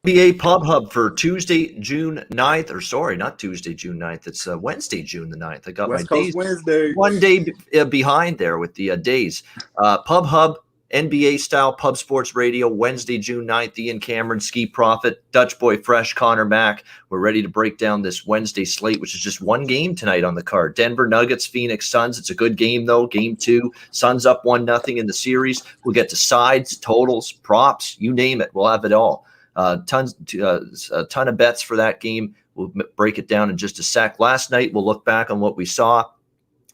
NBA Pub Hub for Tuesday, June 9th, or sorry, not Tuesday, June 9th. It's Wednesday, June the 9th. I got my West Coast days Wednesday. one day behind there with the days. Pub Hub, NBA style pub sports radio, Wednesday, June 9th. Ian Cameron, Skee Prophet, Dutch Boy Fresh, Conor Mac. We're ready to break down this Wednesday slate, which is just one game tonight on the card. Denver Nuggets, Phoenix Suns. It's a good game, though. Game 2. Suns up 1-0 in the series. We'll get to sides, totals, props, you name it. We'll have it all. A ton of bets for that game. We'll break it down in just a sec. Last night, we'll look back on what we saw.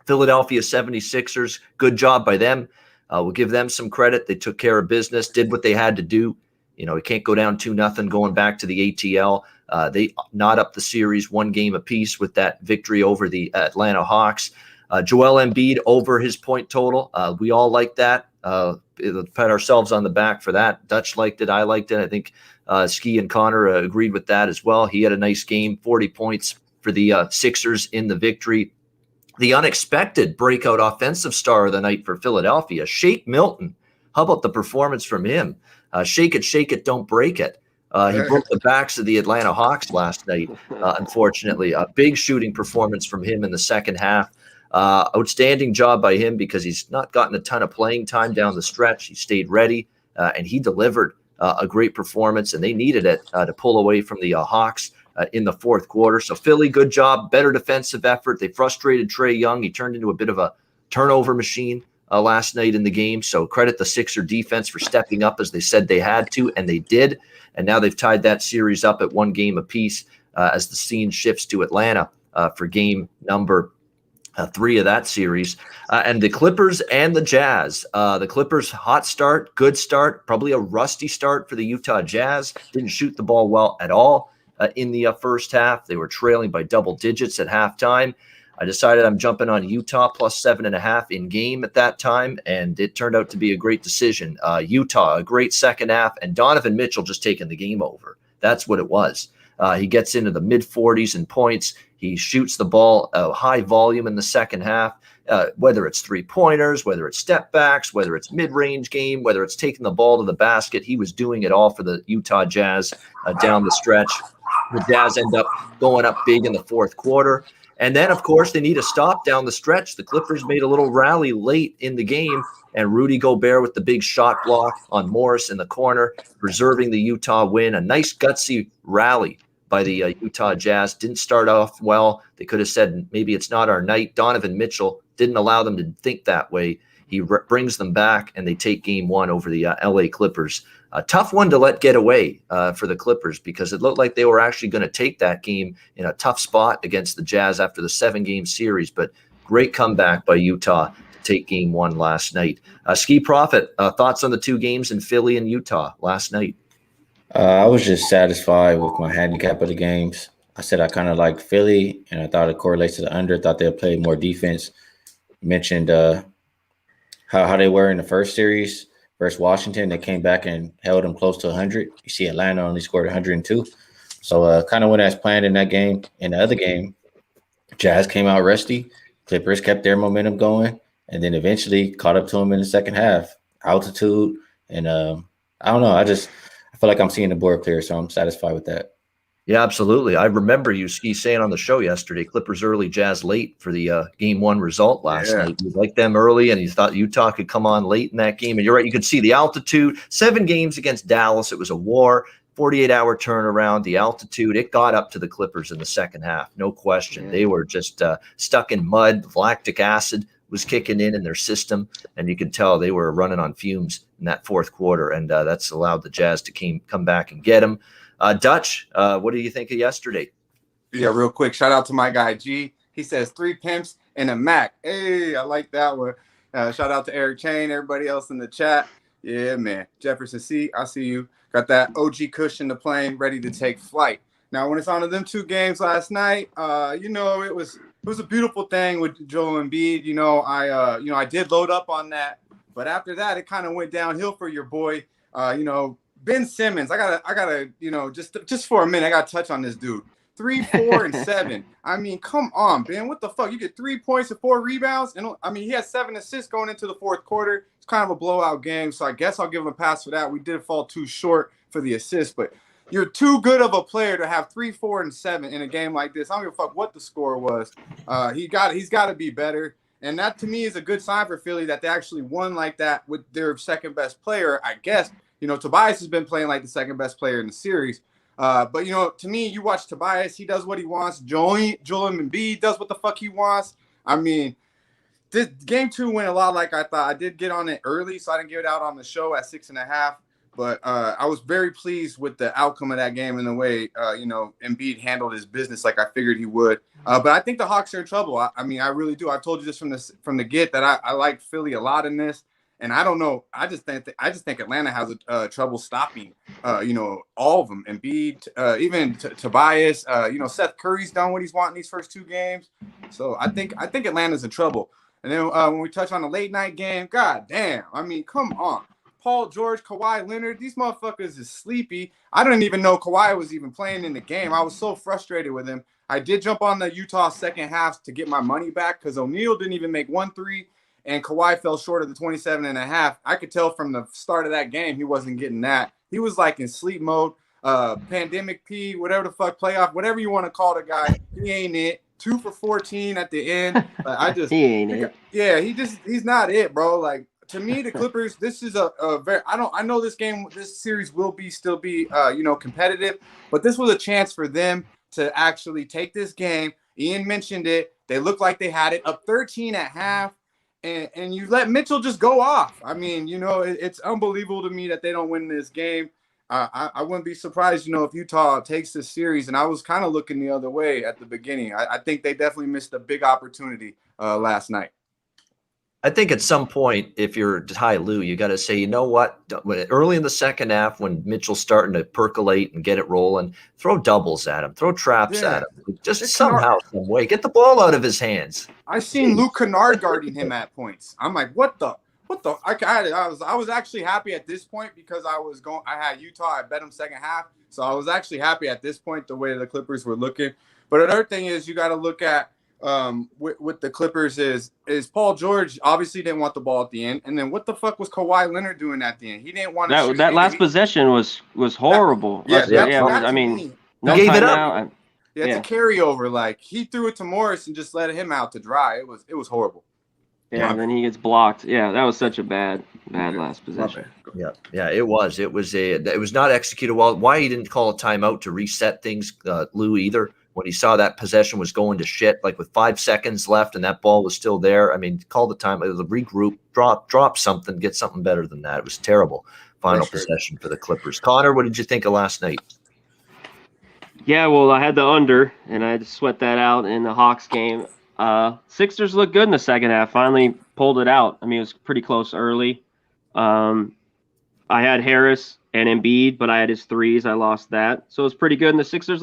Philadelphia 76ers, good job by them. We'll give them some credit. They took care of business, did what they had to do. You know, we can't go down 2-0 going back to the ATL. They knot up the series 1 game apiece with that victory over the Atlanta Hawks. Joel Embiid over his point total. We all like that. Pat ourselves on the back for that. Dutch liked it. I liked it. I think Skee and Connor agreed with that as well. He had a nice game, 40 points for the Sixers in the victory. The unexpected breakout offensive star of the night for Philadelphia, Shake Milton. How about the performance from him? Shake it, don't break it. He broke the backs of the Atlanta Hawks last night, unfortunately. A big shooting performance from him in the second half. Outstanding job by him because he's not gotten a ton of playing time down the stretch. He stayed ready, and he delivered a great performance, and they needed it to pull away from the Hawks in the fourth quarter. So Philly, good job, better defensive effort. They frustrated Trae Young. He turned into a bit of a turnover machine last night in the game. So credit the Sixer defense for stepping up as they said they had to, and they did. And now they've tied that series up at 1 game apiece as the scene shifts to Atlanta for game number 3 of that series. And the Clippers and the Jazz. The Clippers, hot start, good start, probably a rusty start for the Utah Jazz. Didn't shoot the ball well at all in the first half. They were trailing by double digits at halftime. I decided I'm jumping on Utah plus 7.5 in game at that time, and it turned out to be a great decision. Utah, a great second half, and Donovan Mitchell just taking the game over. That's what it was. He gets into the mid-40s in points. He shoots the ball high volume in the second half, whether it's three-pointers, whether it's step backs, whether it's mid-range game, whether it's taking the ball to the basket. He was doing it all for the Utah Jazz down the stretch. The Jazz end up going up big in the fourth quarter. And then, of course, they need a stop down the stretch. The Clippers made a little rally late in the game, and Rudy Gobert with the big shot block on Morris in the corner, preserving the Utah win. A nice gutsy rally by the Utah Jazz. Didn't start off well. They could have said, maybe it's not our night. Donovan Mitchell didn't allow them to think that way. He brings them back, and they take game 1 over the LA Clippers. A tough one to let get away for the Clippers because it looked like they were actually going to take that game in a tough spot against the Jazz after the 7-game series. But great comeback by Utah to take game 1 last night. Skee Prophet, thoughts on the 2 games in Philly and Utah last night? I was just satisfied with my handicap of the games. I said I kind of liked Philly, and I thought it correlates to the under. Thought they'd play more defense. Mentioned how they were in the first series versus Washington. They came back and held them close to 100. You see Atlanta only scored 102. So kind of went as planned in that game. In the other game, Jazz came out rusty. Clippers kept their momentum going, and then eventually caught up to them in the second half. Altitude, and I don't know. I feel like I'm seeing the board clear, so I'm satisfied with that. Yeah, absolutely. I remember you, Skee, saying on the show yesterday, Clippers early, Jazz late for the game 1 result last night. You liked them early, and you thought Utah could come on late in that game. And you're right, you could see the altitude. 7 games against Dallas. It was a war, 48-hour turnaround. The altitude, it got up to the Clippers in the second half, no question. They were just stuck in mud. Lactic acid was kicking in their system, and you could tell they were running on fumes in that fourth quarter, and that's allowed the Jazz to come back and get them. Dutch, what do you think of yesterday? Yeah, real quick, shout out to my guy G. He says 3 pimps and a Mac. Hey, I like that one. Shout out to Eric Chain, everybody else in the chat. Yeah, man. Jefferson C, I see you. Got that OG cushion the plane, ready to take flight. Now, when it's on to them 2 games last night, it was a beautiful thing with Joel Embiid. I did load up on that, but after that, it kind of went downhill for your boy. Ben Simmons, I gotta, just for a minute, I gotta touch on this dude. 3, 4, and 7. I mean, come on, Ben. What the fuck? You get 3 points and 4 rebounds, and I mean, he had 7 assists going into the fourth quarter. It's kind of a blowout game, so I guess I'll give him a pass for that. We did fall too short for the assist, but you're too good of a player to have 3, 4, and 7 in a game like this. I don't give a fuck what the score was. He's got to be better. And that to me is a good sign for Philly that they actually won like that with their second best player. I guess, Tobias has been playing like the second best player in the series. But, to me, you watch Tobias, he does what he wants. Joel Embiid does what the fuck he wants. I mean, this game 2 went a lot like I thought. I did get on it early, so I didn't get it out on the show at 6.5. But I was very pleased with the outcome of that game and the way, Embiid handled his business like I figured he would. But I think the Hawks are in trouble. I mean, I really do. I've told you this from the get that I like Philly a lot in this. And I don't know. I just think Atlanta has trouble stopping, all of them. Embiid, even Tobias. Seth Curry's done what he's wanting these first 2 games. So I think Atlanta's in trouble. And then when we touch on the late night game, god damn. I mean, come on. Paul George, Kawhi Leonard, these motherfuckers is sleepy. I didn't even know Kawhi was even playing in the game. I was so frustrated with him. I did jump on the Utah second half to get my money back because O'Neal didn't even make 1 3, and Kawhi fell short of the 27.5. I could tell from the start of that game he wasn't getting that. He was like in sleep mode, pandemic P, whatever the fuck, playoff, whatever you want to call the guy. He ain't it. 2 for 14 at the end. He ain't it. Yeah, he's not it, bro. Like, to me, the Clippers, this is a very I know this series will still be competitive, but this was a chance for them to actually take this game. Ian mentioned it. They looked like they had it up 13 at half, and you let Mitchell just go off. I mean, it's unbelievable to me that they don't win this game. I wouldn't be surprised, if Utah takes this series, and I was kind of looking the other way at the beginning. I think they definitely missed a big opportunity last night. I think at some point, if you're Ty Lue, you got to say, you know what? Early in the second half, when Mitchell's starting to percolate and get it rolling, throw doubles at him, throw traps at him. Just somehow, some way, get the ball out of his hands. I seen Luke Kennard guarding him at points. I'm like, what the? I was actually happy at this point because I had Utah. I bet them second half, so I was actually happy at this point the way the Clippers were looking. But another thing is you got to look at. With the Clippers is Paul George obviously didn't want the ball at the end, and then what the fuck was Kawhi Leonard doing at the end? He didn't want to. That last possession was horrible. I mean, no gave time it up. Now. It's a carryover. Like he threw it to Morris and just let him out to dry. It was horrible. Yeah, and then he gets blocked. Yeah, that was such a bad last possession. Yeah, it was. It was not executed well. Why he didn't call a timeout to reset things, Lou, either. When he saw that possession was going to shit, like with 5 seconds left and that ball was still there. I mean, call the time, regroup, drop something, get something better than that. It was terrible. Final possession for the Clippers. Connor, what did you think of last night? Yeah, well, I had the under, and I had to sweat that out in the Hawks game. Sixers looked good in the second half. Finally pulled it out. I mean, it was pretty close early. I had Harris and Embiid, but I had his threes. I lost that. So it was pretty good. And the Sixers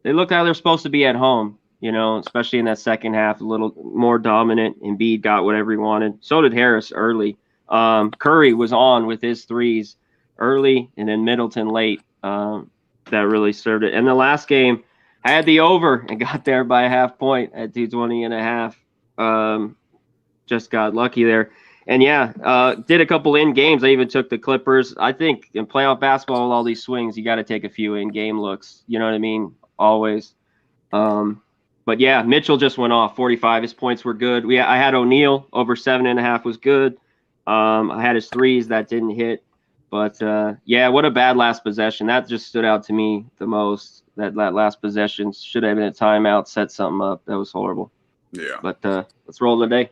they looked how they're supposed to be at home, especially in that second half, a little more dominant. Embiid got whatever he wanted. So did Harris early. Curry was on with his threes early, and then Middleton late. That really served it. And the last game, I had the over and got there by a half point at 220.5. Just got lucky there. And did a couple in games. I even took the Clippers. I think in playoff basketball, with all these swings, you got to take a few in game looks. You know what I mean? Always. But yeah, Mitchell just went off 45. His points were good. I had O'Neal over 7.5 was good. I had his threes that didn't hit. But what a bad last possession. That just stood out to me the most. That last possession should have been a timeout, set something up. That was horrible. Yeah. But let's roll today.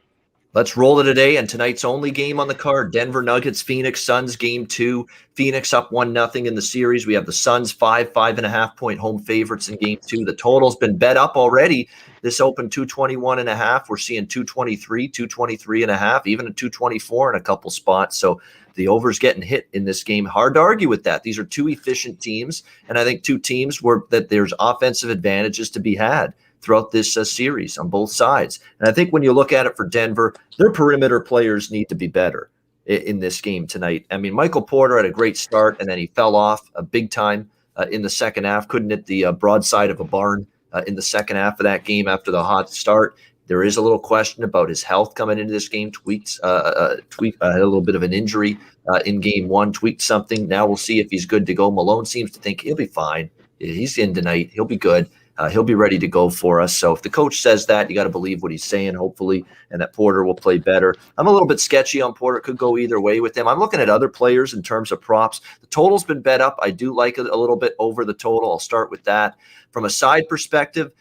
Let's roll it today. And tonight's only game on the card, Denver Nuggets, Phoenix Suns, game 2. Phoenix up 1-0 in the series. We have the Suns 5.5 point home favorites in game 2. The total's been bet up already. This opened 221.5. We're seeing 223, 223.5, even a 224 in a couple spots. So the over's getting hit in this game. Hard to argue with that. These are two efficient teams. And I think two teams that there's offensive advantages to be had throughout this series on both sides. And I think when you look at it for Denver, their perimeter players need to be better in this game tonight. I mean, Michael Porter had a great start, and then he fell off a big time in the second half. Couldn't hit the broadside of a barn in the second half of that game after the hot start. There is a little question about his health coming into this game. Tweet had a little bit of an injury in game one, tweaked something. Now we'll see if he's good to go. Malone seems to think he'll be fine. He's in tonight. He'll be good. He'll be ready to go for us. So if the coach says that, you got to believe what he's saying, hopefully, and that Porter will play better. I'm a little bit sketchy on Porter. It could go either way with him. I'm looking at other players in terms of props. The total's been bet up. I do like it a little bit over the total. I'll start with that. From a side perspective,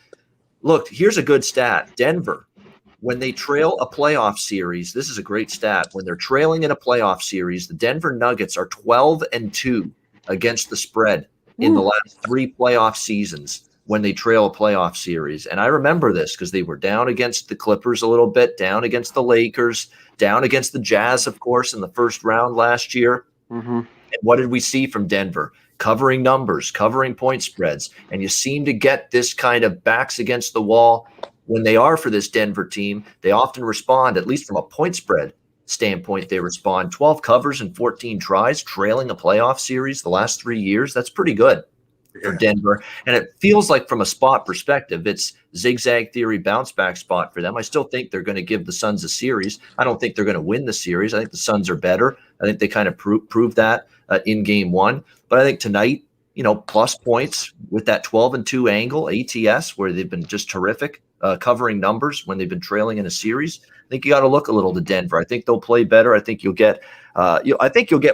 look, here's a good stat. Denver, when they trail a playoff series, this is a great stat. When they're trailing in a playoff series, the Denver Nuggets are 12-2 against the spread in the last 3 playoff seasons when they trail a playoff series. And I remember this because they were down against the Clippers a little bit, down against the Lakers, down against the Jazz, of course, in the first round last year. And what did we see from Denver? Covering numbers, covering point spreads. And you seem to get this kind of backs against the wall. When they are for this Denver team, they often respond, at least from a point spread standpoint, they respond 12 covers and 14 tries, trailing a playoff series the last 3 years. That's pretty good for Denver. And it feels like from a spot perspective, it's zigzag theory bounce back spot for them. I still think they're going to give the Suns a series. I don't think they're going to win the series. I think the Suns are better. I think they kind of proved that in game one. But I think tonight, plus points with that 12-2 angle, ATS, where they've been just terrific covering numbers when they've been trailing in a series. I think you got to look a little to Denver. I think they'll play better. I think you'll get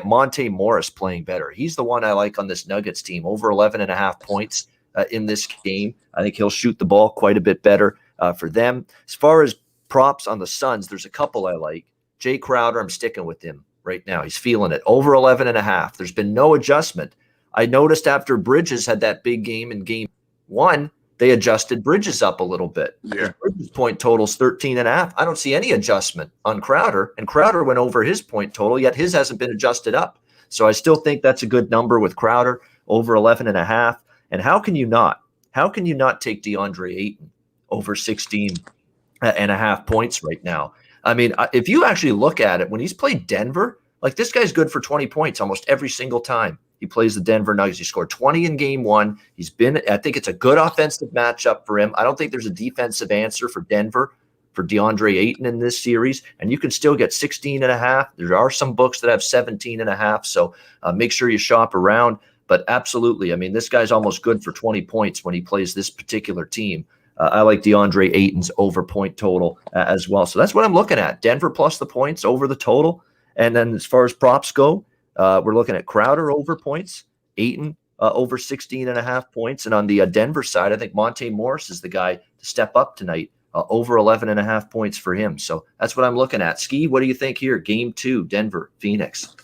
Monte Morris playing better. He's the one I like on this Nuggets team, over 11.5 points in this game. I think he'll shoot the ball quite a bit better for them. As far as props on the Suns, there's a couple I like. Jay Crowder, I'm sticking with him right now. He's feeling it. Over 11.5. There's been no adjustment. I noticed after Bridges had that big game in game one, they adjusted Bridges up a little bit. Yeah. Bridges' point total's 13.5. I don't see any adjustment on Crowder, and Crowder went over his point total, yet his hasn't been adjusted up. So I still think that's a good number with Crowder, over 11.5. And how can you not take DeAndre Ayton over 16.5 points right now? I mean, if you actually look at it, when he's played Denver, like this guy's good for 20 points almost every single time he plays the Denver Nuggets. He scored 20 in game one. I think it's a good offensive matchup for him. I don't think there's a defensive answer for Denver for DeAndre Ayton in this series, and you can still get 16.5. There are some books that have 17.5, so make sure you shop around. But absolutely, I mean, this guy's almost good for 20 points when he plays this particular team. I like DeAndre Ayton's over point total as well. So that's what I'm looking at. Denver plus the points over the total. And then as far as props go, we're looking at Crowder over points, Ayton over 16.5 points. And on the Denver side, I think Monte Morris is the guy to step up tonight, over 11.5 points for him. So that's what I'm looking at. Skee, what do you think here? Game 2, Denver, Phoenix.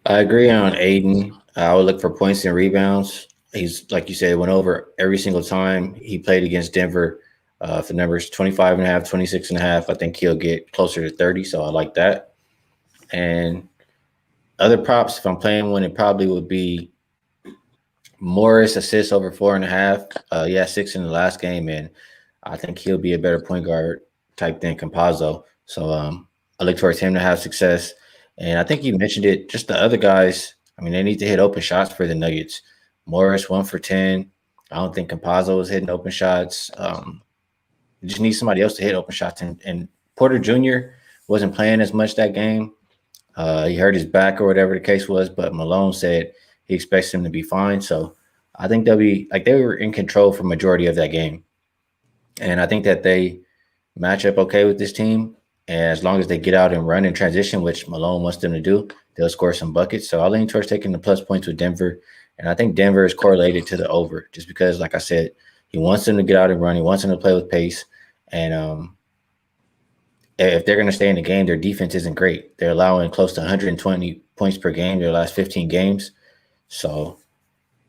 I agree on Ayton. I would look for points and rebounds. He's, like you said, went over every single time he played against Denver. For numbers 25.5, 26.5, I think he'll get closer to 30. So I like that. And other props, if I'm playing one, it probably would be Morris assists over 4.5. 6 in the last game, and I think he'll be a better point guard type than Campazzo. So I look towards him to have success. And I think you mentioned it, just the other guys, I mean, they need to hit open shots for the Nuggets. Morris, 1 for 10. I don't think Campazzo is hitting open shots. You just need somebody else to hit open shots. And Porter Jr. wasn't playing as much that game. He hurt his back or whatever the case was, but Malone said he expects him to be fine. So I think they were in control for majority of that game. And I think that they match up okay with this team. And as long as they get out and run in transition, which Malone wants them to do, they'll score some buckets. So I'll lean towards taking the plus points with Denver. And I think Denver is correlated to the over just because, like I said, he wants them to get out and run. He wants them to play with pace. And if they're going to stay in the game, their defense isn't great. They're allowing close to 120 points per game their last 15 games. So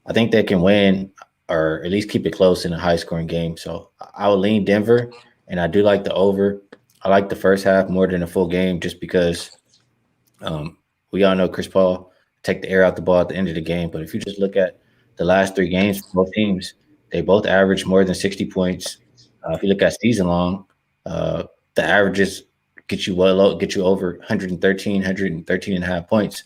I think they can win or at least keep it close in a high-scoring game. So I will lean Denver, and I do like the over. I like the first half more than the full game just because we all know Chris Paul take the air out the ball at the end of the game. But if you just look at the last 3 games for both teams, they both average more than 60 points. If you look at season long, the averages get you over 113 and a half points.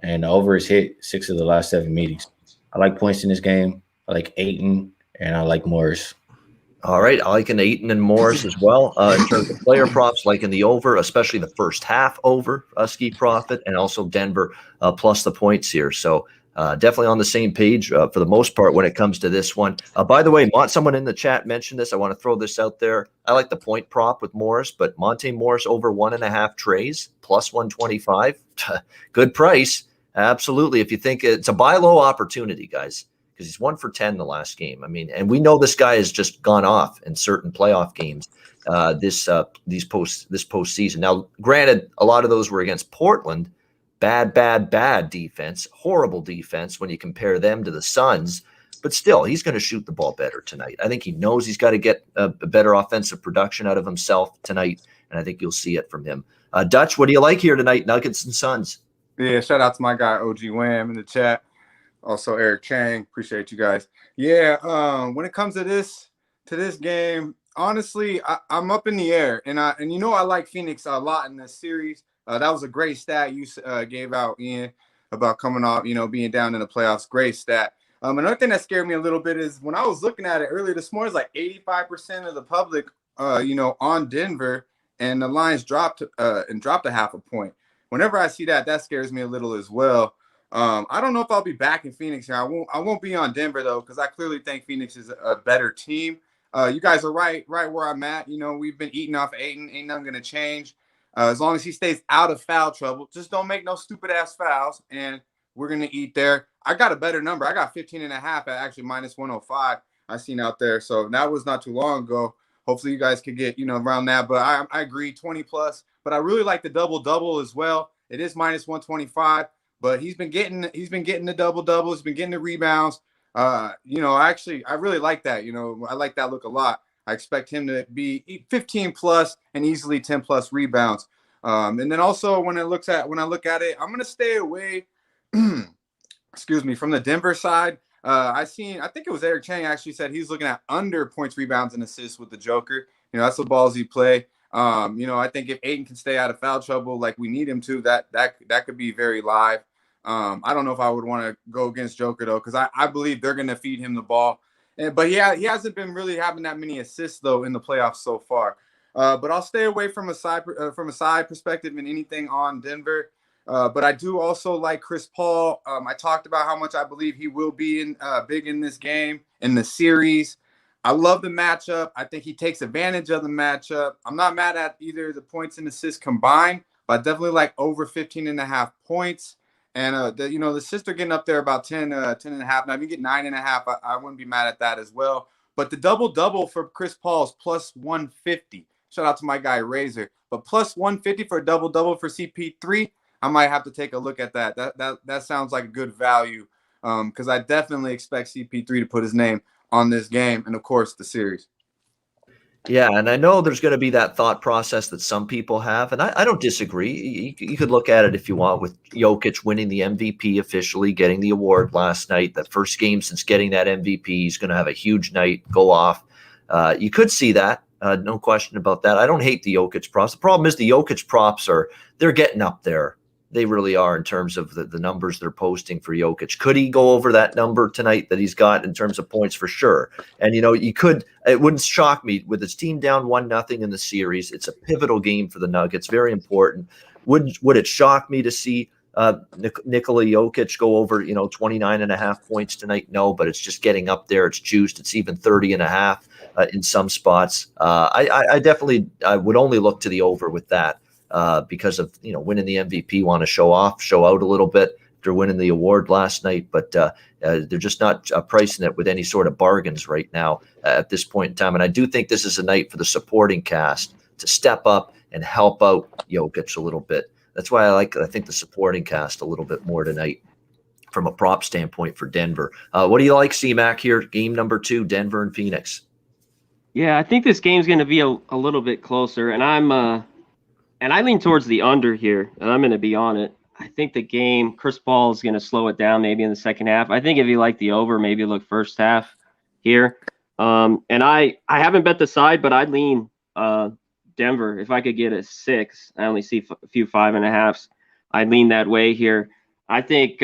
And the over is hit 6 of the last 7 meetings. I like points in this game. I like Ayton, and I like Morris. All right, I like an Ayton and Morris as well. In terms of player props, like in the over, especially the first half over Ski Profit, and also Denver plus the points here. So definitely on the same page for the most part when it comes to this one. By the way, someone in the chat mentioned this. I want to throw this out there. I like the point prop with Morris, but Monte Morris over 1.5 trays plus 125. Good price. Absolutely. If you think it's a buy low opportunity, guys, because he's 1 for 10 the last game. I mean, and we know this guy has just gone off in certain playoff games this postseason. Now, granted, a lot of those were against Portland. Bad defense, horrible defense when you compare them to the Suns. But still, he's going to shoot the ball better tonight. I think he knows he's got to get a better offensive production out of himself tonight, and I think you'll see it from him. Dutch, what do you like here tonight, Nuggets and Suns? Yeah, shout out to my guy OG Wham in the chat. Also Eric Chang, appreciate you guys. Yeah, when it comes to this game, honestly, I'm up in the air, and I like Phoenix a lot in this series. That was a great stat you gave out, Ian, about coming off, being down in the playoffs. Great stat. Another thing that scared me a little bit is when I was looking at it earlier this morning, it's like 85% of the public, on Denver, and the lines dropped a 0.5 point. Whenever I see that, that scares me a little as well. I don't know if I'll be back in Phoenix here. I won't be on Denver though, because I clearly think Phoenix is a better team. You guys are right where I'm at. We've been eating off Ayton. Ain't nothing gonna change. As long as he stays out of foul trouble, just don't make no stupid ass fouls, and we're gonna eat there. I got a better number. I got 15.5 at actually minus 105. I seen out there, so that was not too long ago. Hopefully you guys could get around that. But I agree 20 plus. But I really like the double as well. It is minus 125. But he's been getting the double. He's been getting the rebounds. Actually, I really like that. I like that look a lot. I expect him to be 15 plus and easily 10 plus rebounds. And then also when I look at it, I'm gonna stay away. Excuse me, from the Denver side. I think it was Eric Chang actually said he's looking at under points, rebounds, and assists with the Joker. That's a ballsy play. I think if Ayton can stay out of foul trouble like we need him to, that could be very live. I don't know if I would want to go against Joker though, because I believe they're going to feed him the ball. But he hasn't been really having that many assists though in the playoffs so far. But I'll stay away from a side perspective in anything on Denver. But I do also like Chris Paul. I talked about how much I believe he will be big in this game, in the series. I love the matchup. I think he takes advantage of the matchup. I'm not mad at either the points and assists combined, but I definitely like over 15.5 points. And the assists are getting up there about 10.5. Now if you get 9.5, I wouldn't be mad at that as well. But the double for Chris Paul is plus 150. Shout out to my guy Razor. But plus 150 for a double for CP3. I might have to take a look at that. That sounds like a good value, because I definitely expect CP3 to put his name on this game and, of course, the series. Yeah, and I know there's going to be that thought process that some people have, and I don't disagree. You could look at it if you want, with Jokic winning the MVP officially, getting the award last night, the first game since getting that MVP. He's going to have a huge night, go off. You could see that, no question about that. I don't hate the Jokic props. The problem is the Jokic props they're getting up there. They really are in terms of the numbers they're posting for Jokic. Could he go over that number tonight that he's got in terms of points? For sure. And, it wouldn't shock me with his team down 1-0 in the series. It's a pivotal game for the Nuggets, very important. Would it shock me to see Nikola Jokic go over, 29.5 points tonight? No, but it's just getting up there. It's juiced. It's even 30.5 in some spots. I definitely would only look to the over with that. Because of winning the MVP, want to show out a little bit after winning the award last night, but they're just not pricing it with any sort of bargains right now at this point in time. And I do think this is a night for the supporting cast to step up and help out Jokic a little bit. That's why I think the supporting cast a little bit more tonight from a prop standpoint for Denver. What do you like, C-Mac, here? Game number 2, Denver and Phoenix. Yeah, I think this game's going to be a little bit closer, and I lean towards the under here, and I'm going to be on it. I think the game, Chris Paul is going to slow it down maybe in the second half. I think if you like the over, maybe look first half here. And I haven't bet the side, but I'd lean Denver. If I could get a 6, I only see a few 5.5s. I'd lean that way here. I think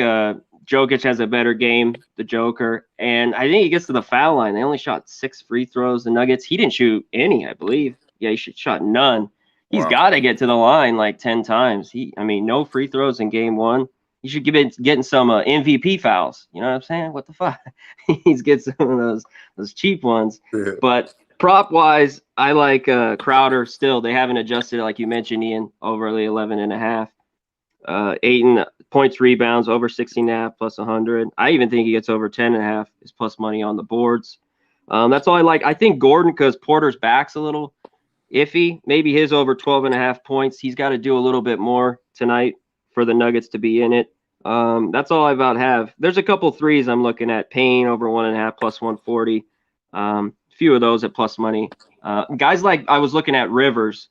Jokic has a better game, the Joker, and I think he gets to the foul line. They only shot 6 free throws, the Nuggets. He didn't shoot any, I believe. Yeah, he shot none. He's got to get to the line like 10 times. No free throws in game 1. He should getting some MVP fouls. You know what I'm saying? What the fuck? He's getting some of those cheap ones. Yeah. But prop wise, I like Crowder still. They haven't adjusted, like you mentioned, Ian, overly 11.5. 8 points, rebounds, over 16.5 plus 100. I even think he gets over 10.5 is plus money on the boards. That's all I like. I think Gordon, because Porter's back's a little iffy. Maybe his over 12.5 points. He's got to do a little bit more tonight for the Nuggets to be in it. That's all I about have. There's a couple threes I'm looking at. Payne over 1.5 plus 140. Few of those at plus money. Guys like I was looking at Rivers.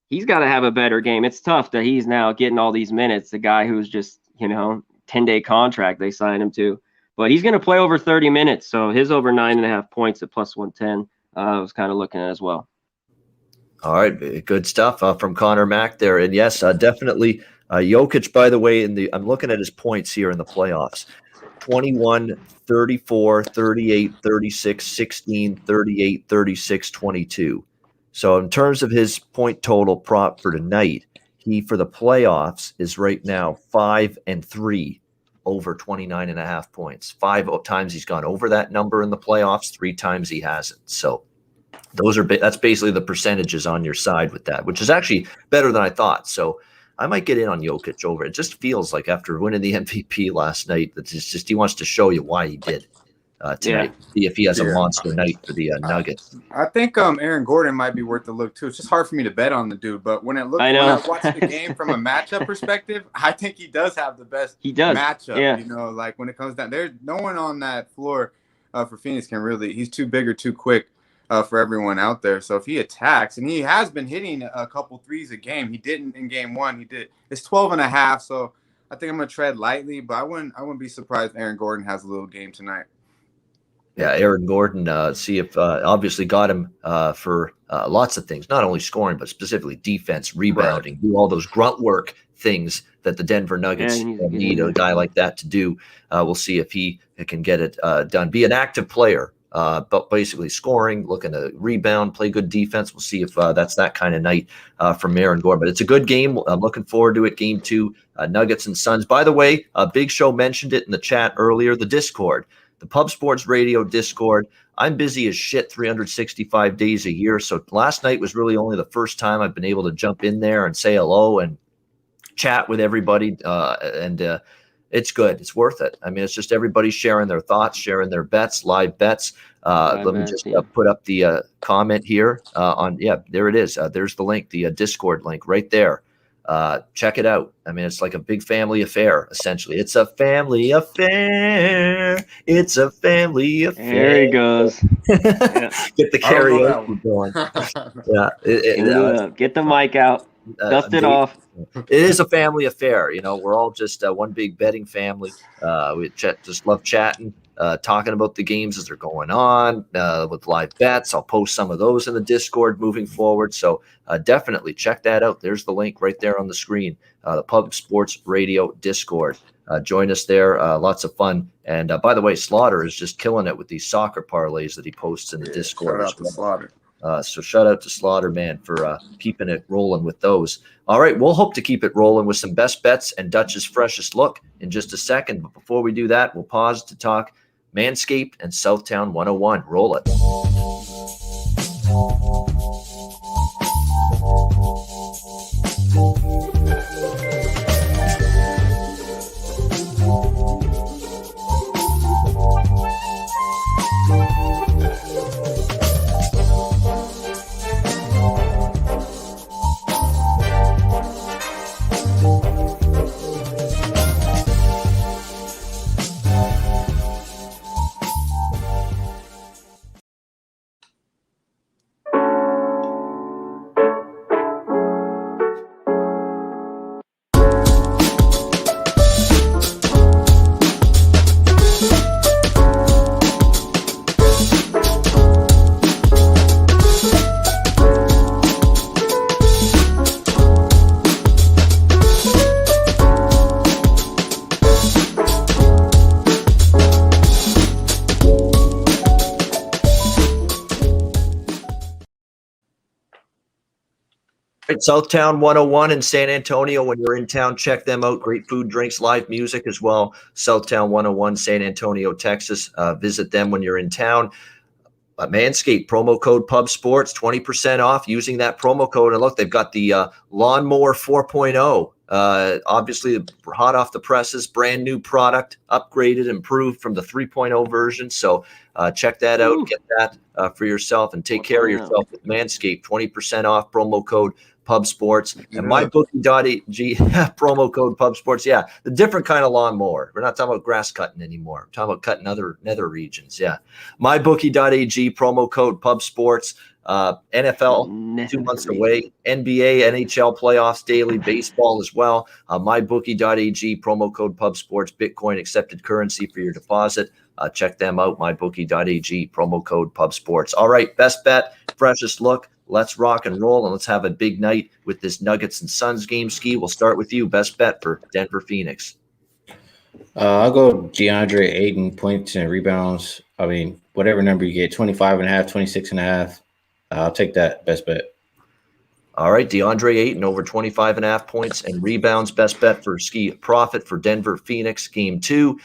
He's got to have a better game. It's tough that he's now getting all these minutes. The guy who's just 10-day contract they signed him to, but he's going to play over 30 minutes. So his over 9.5 points at plus 110. I was kind of looking at as well. All right, good stuff from Conor Mac there. And yes, definitely Jokic, by the way, I'm looking at his points here in the playoffs. 21, 34, 38, 36, 16, 38, 36, 22. So in terms of his point total prop for tonight, he for the playoffs is right now 5-3 over 29.5 points. 5 times he's gone over that number in the playoffs, 3 times he hasn't. So that's basically the percentages on your side with that, which is actually better than I thought. So I might get in on Jokic over. It just feels like after winning the MVP last night, that it's just he wants to show you why he did tonight. See if he has a monster night for the Nuggets. I think Aaron Gordon might be worth the look too. It's just hard for me to bet on the dude, but when I watch the game from a matchup perspective, I think he does have the best matchup. Yeah. Like when it comes down, there's no one on that floor for Phoenix can really. He's too big or too quick for everyone out there. So if he attacks, and he has been hitting a couple threes a game, he didn't in game 1. He did. It's 12.5. So I think I'm gonna tread lightly, but I wouldn't be surprised if Aaron Gordon has a little game tonight. Yeah, Aaron Gordon, see if obviously got him for lots of things, not only scoring, but specifically defense, rebounding, do all those grunt work things that the Denver Nuggets need a guy like that to do. We'll see if he can get it done. Be an active player, but basically scoring, looking to rebound, play good defense. We'll see if that's that kind of night from Aaron Gordon. But it's a good game. I'm looking forward to it. Game 2, Nuggets and Suns. By the way, Big Show mentioned it in the chat earlier, the Discord. The Pub Sports Radio Discord. I'm busy as shit 365 days a year. So last night was really only the first time I've been able to jump in there and say hello and chat with everybody. And it's good. It's worth it. I mean, it's just everybody sharing their thoughts, sharing their bets, live bets. Let me just put up the comment here there it is. There's the link, the Discord link right there. Check it out. I mean, it's like a big family affair, essentially. It's a family affair. It's a family affair. There he goes. Get the karaoke going. Get the mic out. Dust it off. It is a family affair. We're all just one big betting family. We just love chatting. Talking about the games as they're going on with live bets. I'll post some of those in the Discord moving forward. So definitely check that out. There's the link right there on the screen, the Pub Sports Radio Discord. Join us there. Lots of fun. And by the way, Slaughter is just killing it with these soccer parlays that he posts in the Discord. Shout out to Slaughter. So shout out to Slaughter, man, for keeping it rolling with those. All right, we'll hope to keep it rolling with some best bets and Dutch's freshest look in just a second. But before we do that, we'll pause to talk Manscaped and Southtown 101. Roll it. right, Southtown 101 in San Antonio. When you're in town, check them out. Great food, drinks, live music as well. Southtown 101, San Antonio, Texas. Visit them when you're in town. Manscaped, promo code Pub Sports, 20% off using that promo code. And look, they've got the Lawnmower 4.0. Obviously, hot off the presses, brand new product, upgraded, improved from the 3.0 version. So check that out. Get that for yourself and take care of yourself with Manscaped. 20% off, promo code Pub Sports. And mybookie.ag, promo code Pub Sports. Yeah, the different kind of lawnmower. We're not talking about grass cutting anymore. We're talking about cutting other nether regions. Yeah. mybookie.ag, promo code Pub Sports. NFL 2 months away. NBA, NHL playoffs daily, baseball as well. Mybookie.ag, promo code Pub Sports, Bitcoin accepted currency for your deposit. Check them out, mybookie.ag, promo code Pub Sports. All right, best bet, freshest look. Let's rock and roll, and let's have a big night with this Nuggets and Suns game. Skee, we'll start with you. Best bet for Denver Phoenix. I'll go DeAndre Ayton, points and rebounds. I mean, whatever number you get, 25.5, 26.5. I'll take that best bet. All right, DeAndre Ayton over 25.5 points and rebounds. Best bet for Skee Profit for Denver Phoenix game 2.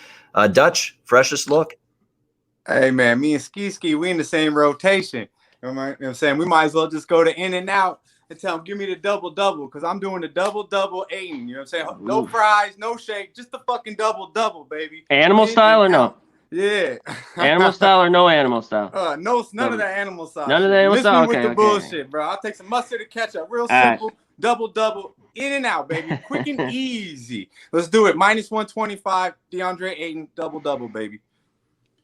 Dutch, freshest look. Hey, man, me and Skee, we in the same rotation. You know what I'm saying? We might as well just go to in and out and tell him, give me the double-double, because I'm doing the double-double Ayton. You know what I'm saying? No fries, no shake, just the fucking double-double, baby. Animal style or no? Yeah. Animal style or no animal style? None of that animal style. None of the animal style? With the bullshit, bro. I'll take some mustard and ketchup. Real simple. Double-double. In and out, baby. Quick and easy. Let's do it. -125. DeAndre Ayton, double-double, baby.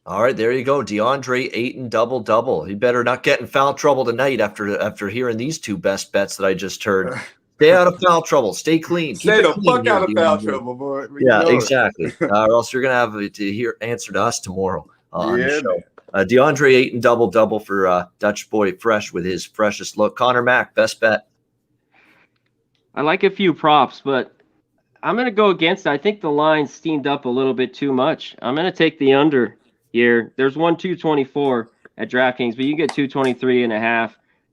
All right, there you go. DeAndre Ayton, double-double. He better not get in foul trouble tonight after hearing these two best bets that I just heard. Stay out of foul trouble. Stay clean. Stay the fuck out of foul trouble, boy. Yeah, exactly. Or else you're going to have to hear answer to us tomorrow on the show. DeAndre Ayton, double-double for Dutch Boy Fresh with his freshest look. Conor Mac, best bet. I like a few props, but I'm going to go against it. I think the line steamed up a little bit too much. I'm going to take the under here. There's 224 at DraftKings, but you get 223.5.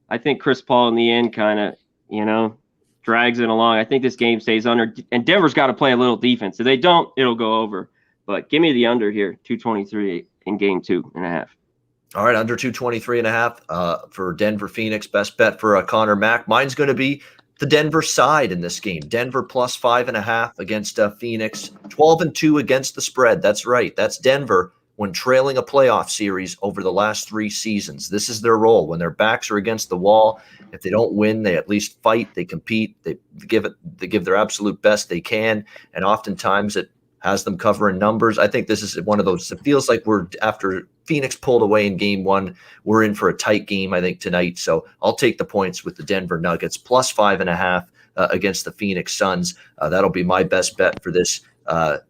I think Chris Paul in the end kind of, drags it along. I think this game stays under, and Denver's got to play a little defense. If they don't, it'll go over. But give me the under here, 223 in game 2.5. All right, under 223.5 for Denver Phoenix. Best bet for Conor Mac. Mine's going to be the Denver side in this game. Denver plus 5.5 against Phoenix. 12-2 against the spread. That's right. That's Denver when trailing a playoff series over the last 3 seasons. This is their role. When their backs are against the wall, if they don't win, they at least fight, they compete, they give their absolute best they can, and oftentimes it has them covering numbers. I think this is one of those, it feels like we're, after Phoenix pulled away in game 1, we're in for a tight game, I think, tonight. So I'll take the points with the Denver Nuggets, plus 5.5 against the Phoenix Suns. That'll be my best bet for this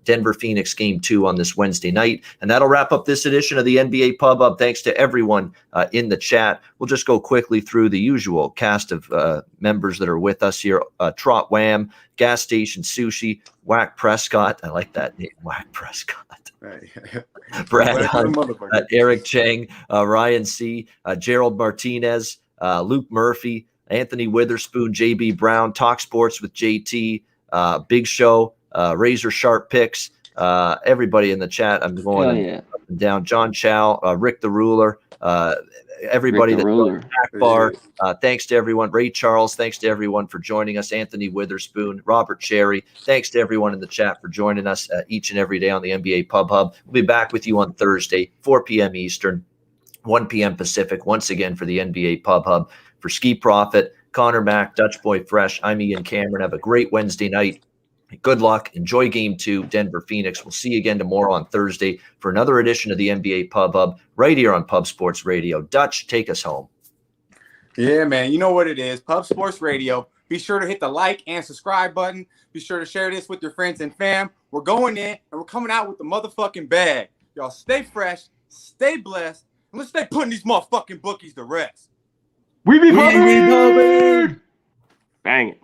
Denver Phoenix game 2 on this Wednesday night. And that'll wrap up this edition of the NBA Pub Up. Thanks to everyone in the chat. We'll just go quickly through the usual cast of members that are with us here. Trot Wham, Gas Station Sushi, Whack Prescott. I like that name, Whack Prescott. Brad Hunt, Eric Chang, Ryan C, Gerald Martinez, Luke Murphy, Anthony Witherspoon, JB Brown, Talk Sports with JT, Big Show, Razor Sharp Picks, everybody in the chat. I'm going up and down. John Chow, Rick the Ruler, everybody Akbar. Thanks to everyone. Ray Charles, thanks to everyone for joining us. Anthony Witherspoon, Robert Cherry, thanks to everyone in the chat for joining us each and every day on the NBA Pub Hub. We'll be back with you on Thursday, 4 p.m. Eastern, 1 p.m. Pacific, once again for the NBA Pub Hub. For Skee Profit, Conor Mac, Dutch Boy Fresh, I'm Ian Cameron. Have a great Wednesday night. Good luck. Enjoy game 2, Denver Phoenix. We'll see you again tomorrow on Thursday for another edition of the NBA Pub Hub right here on Pub Sports Radio. Dutch, take us home. Yeah, man. You know what it is. Pub Sports Radio. Be sure to hit the like and subscribe button. Be sure to share this with your friends and fam. We're going in and we're coming out with the motherfucking bag. Y'all stay fresh, stay blessed, and let's stay putting these motherfucking bookies to rest. We be pumping! Bang it.